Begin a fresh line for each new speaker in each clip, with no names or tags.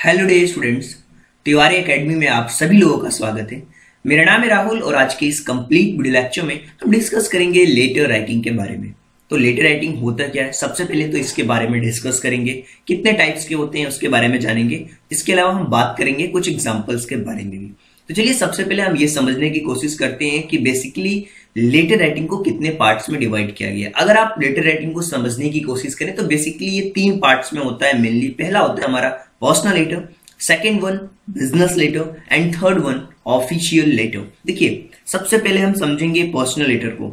Hello day students. Tiwari academy में आप सभी लोगों का स्वागत है। मेरा नाम है राहुल और आज के इस कंप्लीट वीडियो लेक्चर में हम डिस्कस करेंगे लेटर राइटिंग के बारे में। तो लेटर राइटिंग होता क्या है, सबसे पहले तो इसके बारे में डिस्कस करेंगे। कितने टाइप्स के होते हैं उसके बारे में जानेंगे। इसके अलावा हम बात करेंगे कुछ एग्जाम्पल्स के बारे में भी। तो चलिए सबसे पहले हम ये समझने की कोशिश करते हैं कि बेसिकली लेटर राइटिंग को कितने पार्ट्स में डिवाइड किया गया है। अगर आप लेटर राइटिंग को समझने की कोशिश करें तो बेसिकली ये 3 पार्ट्स में होता है मेनली। पहला होता है हमारा personal letter, second one business letter and third one official letter. देखिए सबसे पहले हम समझेंगे पर्सनल लेटर को।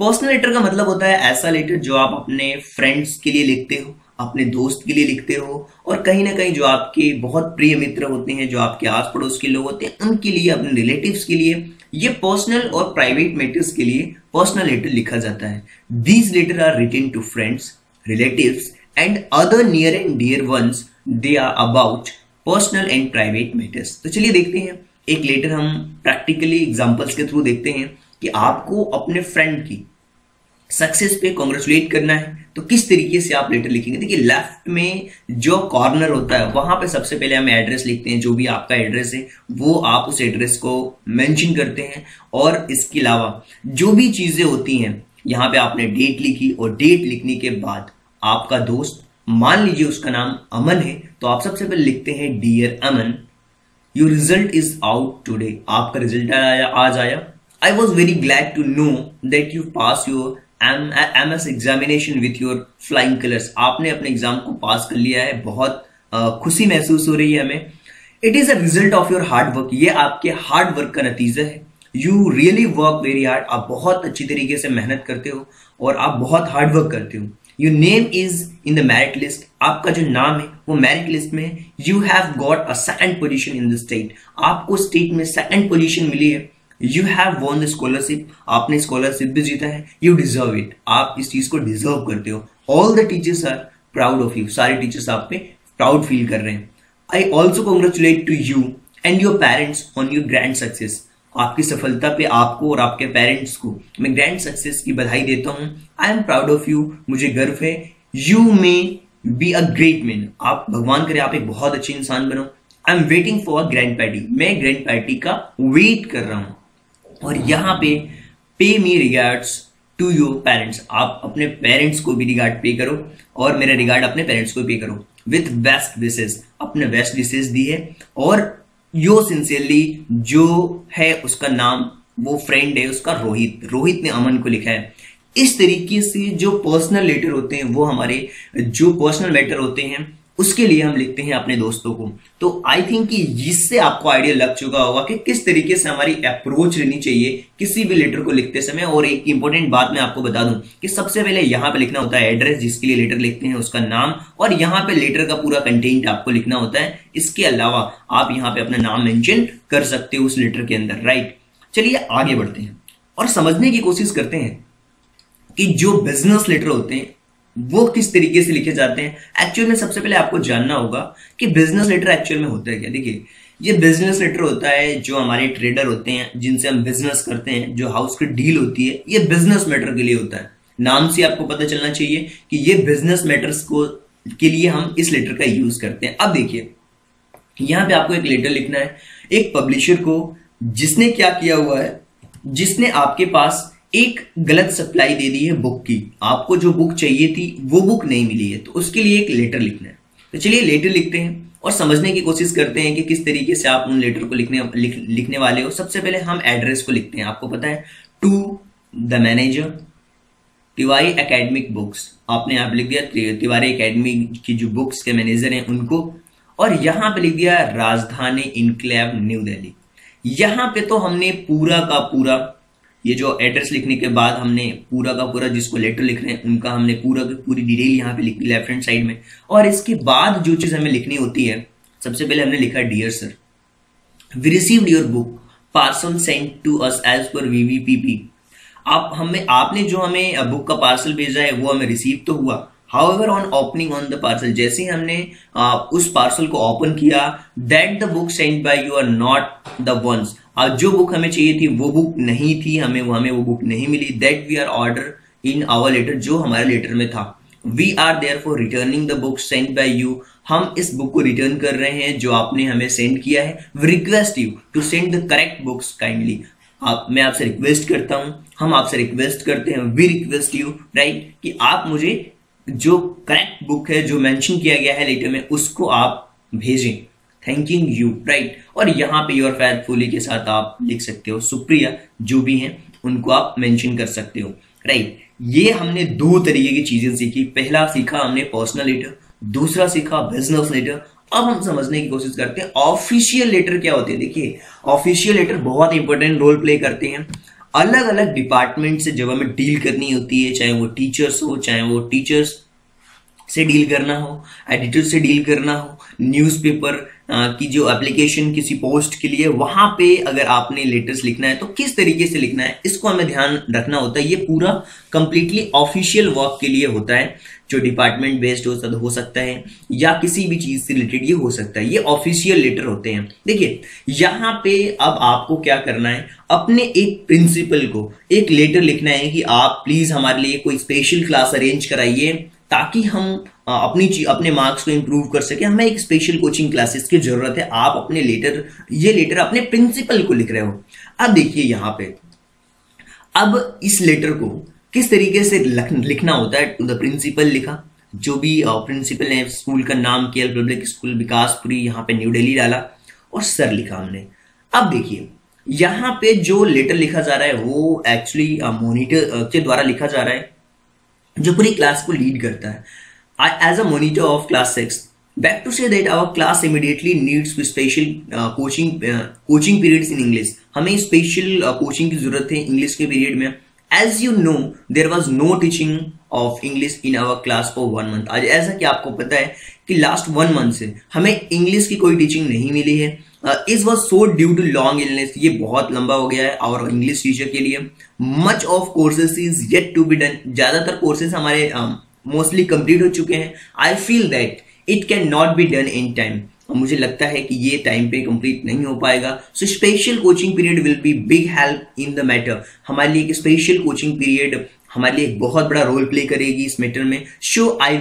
पर्सनल लेटर का मतलब होता है ऐसा लेटर जो आप अपने फ्रेंड्स के लिए लिखते हो, अपने दोस्त के लिए लिखते हो और कहीं ना कहीं जो आपके बहुत प्रिय मित्र होते हैं, जो आपके आस पड़ोस के लोग होते हैं, उनके लिए, अपने रिलेटिव्स के लिए, ये पर्सनल और प्राइवेट मैटर्स के लिए पर्सनल लेटर लिखा जाता है। These letters are written to friends, relatives and other near and dear ones. They are about personal and private matters. तो चलिए देखते हैं एक लेटर हम प्रैक्टिकली एग्जांपल्स के थ्रू देखते हैं कि आपको अपने फ्रेंड की सक्सेस पे कॉन्ग्रेचुलेट करना है तो किस तरीके से आप लेटर लिखेंगे। देखिए लेफ्ट में जो कॉर्नर होता है वहां पे सबसे पहले हम एड्रेस लिखते हैं। जो भी आपका एड्रेस है वो आप उस एड्रेस को मेंशन करते हैं और इसके अलावा जो भी चीजें होती हैं यहाँ पे आपने डेट लिखी और डेट लिखने के बाद आपका दोस्त, मान लीजिए उसका नाम अमन है, तो आप सबसे पहले लिखते हैं dear Aman, your result is out today. आपका रिजल्ट आज आया। I was very glad to know that you pass your MS examination with your flying colours. आपने अपने एग्जाम को पास कर लिया है, बहुत खुशी महसूस हो रही है हमें। It is a result of your hard work. ये आपके हार्ड वर्क का नतीजा है। You really work very hard. आप बहुत अच्छी तरीके से मेहनत करते हो और आप बहुत हार्ड वर्क करते हो। Your name is in the merit list. आपका जो नाम है वो मेरिट लिस्ट में है। You have got a second position in the state. आपको स्टेट में सेकंड पोजीशन मिली है। You have won the scholarship. आपने स्कॉलरशिप भी जीता है। You deserve it. आप इस चीज को डिजर्व करते हो। All the teachers are proud of you. सारे टीचर्स आप पे प्राउड फील कर रहे हैं। I also congratulate to you and your parents on your grand success. आपकी सफलता पे आपको और आपके पेरेंट्स को मैं ग्रैंड सक्सेस की बधाई देता हूं। I am proud of you. मुझे गर्व है। You may be a great man. आप, भगवान करे आप एक बहुत अच्छे इंसान बनो। I am waiting for grand party. मैं ग्रैंड पार्टी का वेट कर रहा हूं। और यहां पे मी रिगार्ड्स टू योर पेरेंट्स। आप अपने पेरेंट्स को भी रिगार्ड पे करो और मेरा रिगार्ड अपने पेरेंट्स को पे करो। With best wishes. अपने बेस्ट विशेस दी है और यो सिंसियरली जो है उसका नाम, वो फ्रेंड है उसका रोहित ने अमन को लिखा है। इस तरीके से जो पर्सनल लेटर होते हैं वो हमारे जो पर्सनल मैटर होते हैं उसके लिए हम लिखते हैं अपने दोस्तों को। तो आई थिंक कि इससे आपको आइडिया लग चुका होगा कि किस तरीके से हमारी अप्रोच रहनी चाहिए किसी भी लेटर को लिखते समय। और एक इंपॉर्टेंट बात मैं आपको बता दूं कि सबसे पहले यहां पे लिखना होता है एड्रेस, जिसके लिए लेटर लिखते हैं उसका नाम, और यहां पे लेटर का पूरा कंटेंट आपको लिखना होता है। इसके अलावा आप यहां पे अपना नाम मेंशन कर सकते हो उस लेटर के अंदर, राइट। चलिए आगे बढ़ते हैं और समझने की कोशिश करते हैं कि जो बिजनेस लेटर होते हैं वो किस तरीके से लिखे जाते हैं। एक्चुअल में सबसे पहले आपको जानना होगा कि बिजनेस लेटर एक्चुअल में होता है क्या। देखिए ये बिजनेस लेटर होता है जो हमारे ट्रेडर होते हैं जिनसे हम बिजनेस करते हैं, जो हाउस की डील होती है, ये बिजनेस मैटर के लिए होता है। नाम से आपको पता चलना चाहिए कि ये बिजनेस मैटर्स को के लिए हम इस लेटर का यूज करते हैं। अब देखिए यहां पे आपको एक लेटर लिखना है एक पब्लिशर को, जिसने क्या किया हुआ है, जिसने आपके पास एक गलत सप्लाई दे दी है बुक की। आपको जो बुक चाहिए थी वो बुक नहीं मिली है, तो उसके लिए एक लेटर लिखना है। तो चलिए लेटर लिखते हैं और समझने की कोशिश करते हैं कि किस तरीके से आप उन लेटर को लिखने वाले हो। सबसे पहले हम एड्रेस को लिखते हैं। आपको पता है to the manager Tiwari academic books. आपने यहाँ पे लिख दिया तिवारी एकेडमी की जो बुक्स के मैनेजर हैं उनको, और यहां पे लिख दिया राजधानी इनक्लेव न्यू दिल्ली। यहां पे तो हमने पूरा का पूरा ये जो एड्रेस लिखने के बाद हमने पूरा का पूरा जिसको लेटर लिख रहे हैं उनका हमने पूरा की पूरी डिटेल यहाँ पे लिखी लेफ्ट हैंड साइड में। और इसके बाद जो चीज हमें लिखनी होती है, सबसे पहले हमने लिखा dear sir, we received your book parcel sent to us as per VVPP। आपने जो हमें बुक का पार्सल भेजा है वो हमें रिसीव तो हुआ। However, on opening on the parcel, जैसे ही हमने उस पार्सल को ओपन किया, that the book sent by you are not the ones। जो बुक हमें चाहिए थी वो बुक नहीं थी, हमें वो बुक नहीं मिली। That we are order in our letter, जो हमारे लेटर में था। We are therefore returning the book sent by you हम इस बुक को रिटर्न कर रहे हैं जो आपने हमें सेंड किया है। We request you to send the correct books kindly. मैं आपसे रिक्वेस्ट करता हूं, हम आपसे रिक्वेस्ट करते हैं, वी रिक्वेस्ट यू राइट, कि आप मुझे जो करेक्ट बुक है जो मेंशन किया गया है लेटर में उसको आप भेजें। Thanking you right. और यहाँ पे योर फेथफुली के साथ आप लिख सकते हो शुक्रिया, जो भी हैं उनको आप मेंशन कर सकते हो राइट। ये हमने दो तरीके की चीजें सीखी। पहला सीखा हमने पर्सनल लेटर, दूसरा सीखा बिजनेस लेटर। अब हम समझने की कोशिश करते हैं ऑफिशियल लेटर क्या होते हैं। देखिए ऑफिशियल लेटर बहुत इंपॉर्टेंट रोल प्ले करते हैं। अलग अलग डिपार्टमेंट से जब हमें डील करनी होती है, चाहे वो टीचर्स हो, चाहे वो टीचर्स से डील करना हो, एडिटर से डील करना हो, न्यूज़पेपर की जो एप्लीकेशन किसी पोस्ट के लिए, वहां पे अगर आपने लेटर्स लिखना है तो किस तरीके से लिखना है इसको हमें ध्यान रखना होता है। ये पूरा कंप्लीटली ऑफिशियल वर्क के लिए होता है, जो डिपार्टमेंट बेस्ड हो सकता है या किसी भी चीज से रिलेटेड ये हो सकता है। ये ऑफिशियल लेटर होते हैं। देखिए यहाँ पे अब आपको क्या करना है, अपने एक प्रिंसिपल को एक लेटर लिखना है कि आप प्लीज हमारे लिए कोई स्पेशल क्लास अरेंज कराइए ताकि हम अपने मार्क्स को इंप्रूव कर सके। हमें एक स्पेशल कोचिंग क्लासेस की जरूरत है। आप अपने ये लेटर अपने प्रिंसिपल को लिख रहे हो। अब देखिए यहाँ पे, अब इस लेटर को किस तरीके से लिखना होता है। टू द प्रिंसिपल लिखा, जो भी प्रिंसिपल ने स्कूल का नाम किया, पब्लिक स्कूल विकासपुरी, यहाँ पे न्यू दिल्ली डाला और सर लिखा हमने। अब देखिए यहाँ पे जो लेटर लिखा जा रहा है वो एक्चुअली मॉनिटर के द्वारा लिखा जा रहा है, जो पूरी क्लास को लीड करता है। As a monitor of class 6, back to say that our class immediately needs special coaching periods in English. हमें स्पेशल कोचिंग की जरूरत है इंग्लिश के पीरियड में। As you know, there was no teaching of English in our class for 1 month. आज ऐसा कि आपको पता है कि लास्ट 1 मंथ से हमें इंग्लिश की कोई टीचिंग नहीं मिली है। This was so due to long illness, ये बहुत लंबा हो गया है और इंग्लिश टीचर के लिए। Much of courses is yet to be done, ज्यादातर कोर्सेज हमारे मोस्टली कंप्लीट हो चुके हैं। I feel that it can not be done in time, मुझे लगता है कि ये टाइम पे कंप्लीट नहीं हो पाएगा। So special coaching period will be big help in the matter. हमारे लिए एक स्पेशल कोचिंग पीरियड हमारे लिए एक बहुत बड़ा रोल प्ले करेगी इस मैटर में। So I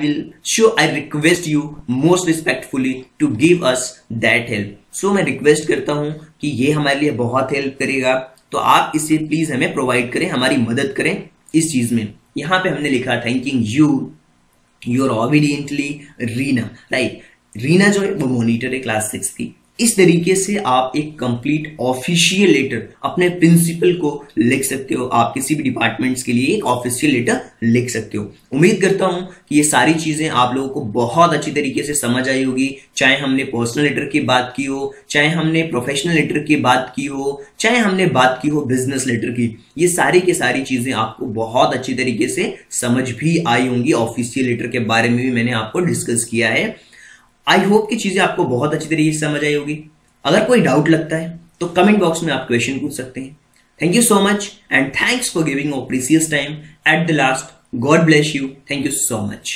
request you most respectfully to give us that help. So मैं रिक्वेस्ट करता हूं कि ये हमारे लिए बहुत हेल्प करेगा, तो आप इसे प्लीज हमें प्रोवाइड करें, हमारी मदद करें इस चीज में। यहां पे हमने लिखा thanking you your obediently Reena right. Reena जो है वो मॉनिटर है क्लास 6 की। इस तरीके से आप एक कंप्लीट ऑफिशियल लेटर अपने प्रिंसिपल को लिख सकते हो। आप किसी भी डिपार्टमेंट्स के लिए एक ऑफिशियल लेटर लिख सकते हो। उम्मीद करता हूं कि ये सारी चीजें आप लोगों को बहुत अच्छी तरीके से समझ आई होगी। चाहे हमने पर्सनल लेटर की बात की हो, चाहे हमने प्रोफेशनल लेटर की बात की हो, चाहे हमने बात की हो बिजनेस लेटर की, ये सारी की सारी चीजें आपको बहुत अच्छी तरीके से समझ भी आई होंगी। ऑफिशियल लेटर के बारे में भी मैंने आपको डिस्कस किया है। आई होप कि चीजें आपको बहुत अच्छी तरीके से समझ आई होगी। अगर कोई डाउट लगता है तो कमेंट बॉक्स में आप क्वेश्चन पूछ सकते हैं। Thank you so much and thanks for giving your precious time at the last. God bless you. Thank you so much.